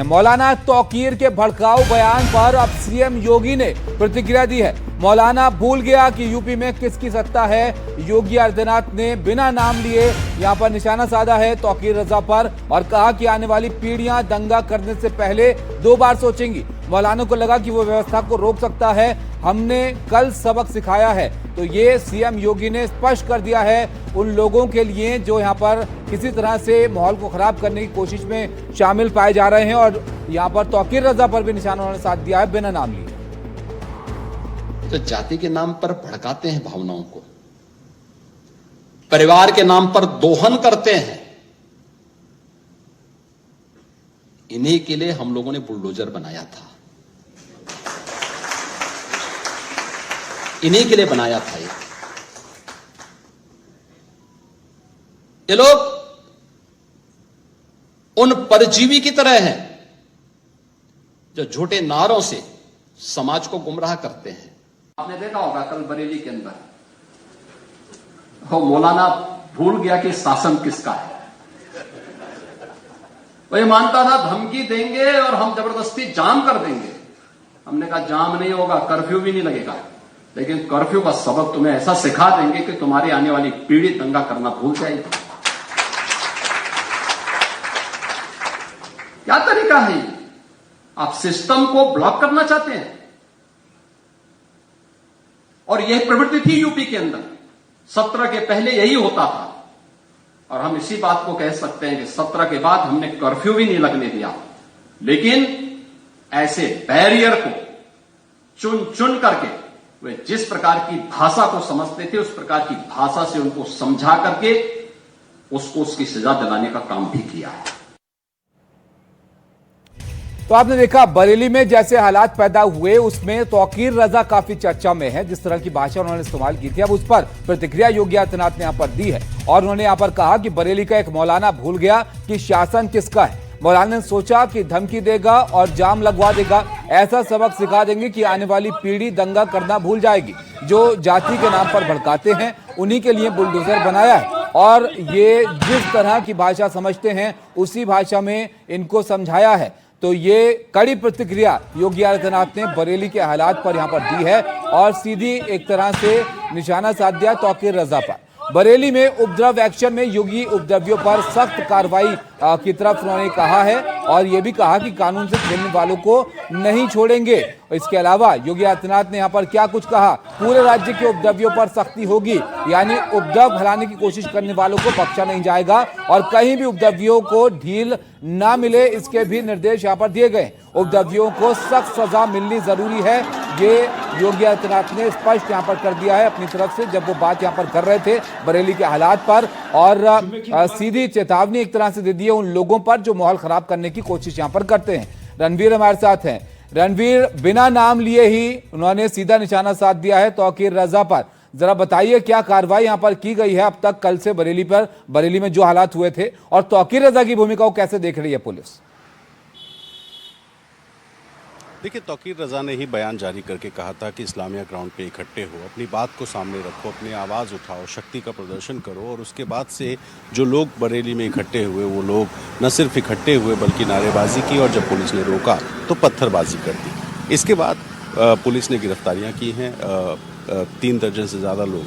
मौलाना तौकीर के भड़काऊ बयान पर अब सीएम योगी ने प्रतिक्रिया दी है। मौलाना भूल गया कि यूपी में किसकी सत्ता है। योगी आदित्यनाथ ने बिना नाम लिए यहां पर निशाना साधा है तौकीर रजा पर और कहा कि आने वाली पीढ़ियां दंगा करने से पहले 2 बार सोचेंगी। मौलाना को लगा कि वो व्यवस्था को रोक सकता है। हमने कल सबक सिखाया है। तो ये सीएम योगी ने स्पष्ट कर दिया है उन लोगों के लिए जो यहाँ पर किसी तरह से माहौल को खराब करने की कोशिश में शामिल पाए जा रहे हैं। और यहाँ पर तौकीर रजा पर भी निशाना उन्होंने साध दिया है बिना नाम लिए। तो जाति के नाम पर भड़काते हैं भावनाओं को, परिवार के नाम पर दोहन करते हैं। इन्हीं के लिए हम लोगों ने बुलडोजर बनाया था, इन्हीं के लिए बनाया था। ये लोग उन परजीवी की तरह हैं जो झूठे नारों से समाज को गुमराह करते हैं। आपने देखा होगा कल बरेली के अंदर मौलाना भूल गया कि शासन किसका है। वो ये मानता था धमकी देंगे और हम जबरदस्ती जाम कर देंगे। हमने कहा जाम नहीं होगा, कर्फ्यू भी नहीं लगेगा, लेकिन कर्फ्यू का सबक तुम्हें ऐसा सिखा देंगे कि तुम्हारी आने वाली पीढ़ी दंगा करना भूल जाएगी। क्या तरीका है ये? आप सिस्टम को ब्लॉक करना चाहते हैं। और यह प्रवृत्ति थी यूपी के अंदर, 17 के पहले यही होता था। और हम इसी बात को कह सकते हैं कि 17 के बाद हमने कर्फ्यू भी नहीं लगने दिया, लेकिन ऐसे बैरियर को चुन चुन करके वे जिस प्रकार की भाषा को समझते थे उस प्रकार की भाषा से उनको समझा करके उसको उसकी सजा दिलाने का काम भी किया है। तो आपने देखा बरेली में जैसे हालात पैदा हुए उसमें तौकीर रजा काफी चर्चा में है। जिस तरह की भाषा उन्होंने इस्तेमाल की थी अब उस पर प्रतिक्रिया योगी आदित्यनाथ ने यहां पर दी है और उन्होंने यहां पर कहा कि बरेली का एक मौलाना भूल गया कि शासन किसका है। मौलाना ने सोचा कि धमकी देगा और जाम लगवा देगा, ऐसा सबक सिखा देंगे कि आने वाली पीढ़ी दंगा करना भूल जाएगी। जो जाति के नाम पर भड़काते हैं उन्हीं के लिए बुलडोजर बनाया है और ये जिस तरह की भाषा समझते हैं उसी भाषा में इनको समझाया है। तो ये कड़ी प्रतिक्रिया योगी आदित्यनाथ ने बरेली के हालात पर यहां पर दी है और सीधी एक तरह से निशाना साध दिया तौकीर रजा पर। बरेली में उपद्रव एक्शन में योगी उपद्रवियों पर सख्त कार्रवाई की तरफ उन्होंने कहा है और यह भी कहा कि कानून से खेलने वालों को नहीं छोड़ेंगे। इसके अलावा योगी आदित्यनाथ ने यहाँ पर क्या कुछ कहा, पूरे राज्य के उपद्रवियों पर सख्ती होगी, यानी उपद्रव फैलाने की कोशिश करने वालों को बख्शा नहीं जाएगा और कहीं भी उपद्रवियों को ढील ना मिले इसके भी निर्देश यहाँ पर दिए गए। उपद्रवियों को सख्त सजा मिलनी जरूरी है, ये योगी आदित्यनाथ ने स्पष्ट यहाँ पर कर दिया है अपनी तरफ से जब वो बात यहाँ पर कर रहे थे बरेली के हालात पर। और सीधी चेतावनी एक तरह से दे दी है उन लोगों पर जो माहौल खराब करने की कोशिश यहाँ पर करते हैं। रणवीर हमारे साथ हैं। रणवीर, बिना नाम लिए ही उन्होंने सीधा निशाना साध दिया है तौकीर रजा पर। जरा बताइए क्या कार्रवाई यहां पर की गई है अब तक कल से बरेली में जो हालात हुए थे और तौकीर रजा की भूमिका को कैसे देख रही है पुलिस? देखिए, तौकीर रजा ने ही बयान जारी करके कहा था कि इस्लामिया ग्राउंड पे इकट्ठे हो, अपनी बात को सामने रखो, अपनी आवाज़ उठाओ, शक्ति का प्रदर्शन करो। और उसके बाद से जो लोग बरेली में इकट्ठे हुए वो लोग न सिर्फ इकट्ठे हुए बल्कि नारेबाजी की और जब पुलिस ने रोका तो पत्थरबाजी कर दी। इसके बाद पुलिस ने गिरफ्तारियां की हैं 3 दर्जन से ज़्यादा लोग,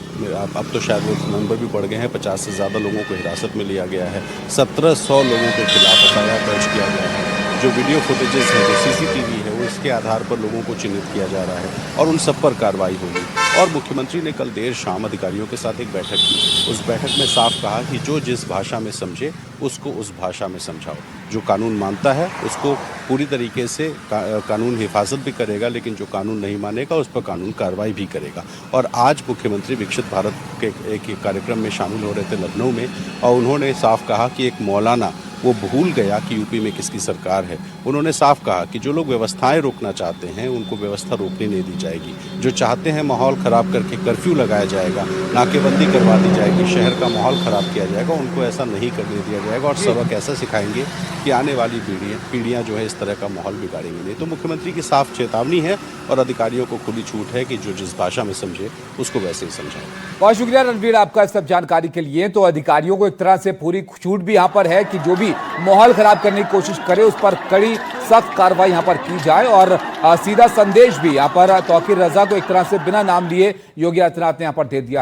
अब तो शायद वो नंबर भी बढ़ गए हैं, 50 से ज़्यादा लोगों को हिरासत में लिया गया है। 1700 लोगों के खिलाफ एफआईआर दर्ज किया गया है। जो वीडियो फुटेजेस है, जो सीसीटीवी है, वो इसके आधार पर लोगों को चिन्हित किया जा रहा है और उन सब पर कार्रवाई होगी। और मुख्यमंत्री ने कल देर शाम अधिकारियों के साथ एक बैठक की। उस बैठक में साफ कहा कि जो जिस भाषा में समझे उसको उस भाषा में समझाओ। जो कानून मानता है उसको पूरी तरीके से कानून हिफाजत भी करेगा, लेकिन जो कानून नहीं मानेगा उस पर कानून कार्रवाई भी करेगा। और आज मुख्यमंत्री विकसित भारत के एक कार्यक्रम में शामिल हो रहे थे लखनऊ में और उन्होंने साफ कहा कि एक मौलाना वो भूल गया कि यूपी में किसकी सरकार है। उन्होंने साफ कहा कि जो लोग व्यवस्थाएं रोकना चाहते हैं उनको व्यवस्था रोकने नहीं दी जाएगी। जो चाहते हैं माहौल ख़राब करके कर्फ्यू लगाया जाएगा, नाकेबंदी करवा दी जाएगी, शहर का माहौल ख़राब किया जाएगा, उनको ऐसा नहीं करने दिया जाएगा और सबक ऐसा सिखाएंगे कि आने वाली पीढ़ियां जो है इस तरह का माहौल बिगाड़ेंगी नहीं। तो मुख्यमंत्री की साफ चेतावनी है और अधिकारियों को खुली छूट है कि जो जिस भाषा में समझे उसको वैसे ही समझाएं। बहुत शुक्रिया रणवीर आपका सब जानकारी के लिए। तो अधिकारियों को एक तरह से पूरी छूट भी यहाँ पर है कि जो भी माहौल खराब करने की कोशिश करे उस पर कड़ी सख्त कार्रवाई यहाँ पर की जाए। और सीधा संदेश भी यहाँ पर तौकीर रजा को एक तरह से बिना नाम लिए योगी आदित्यनाथ ने यहाँ पर दे दिया है।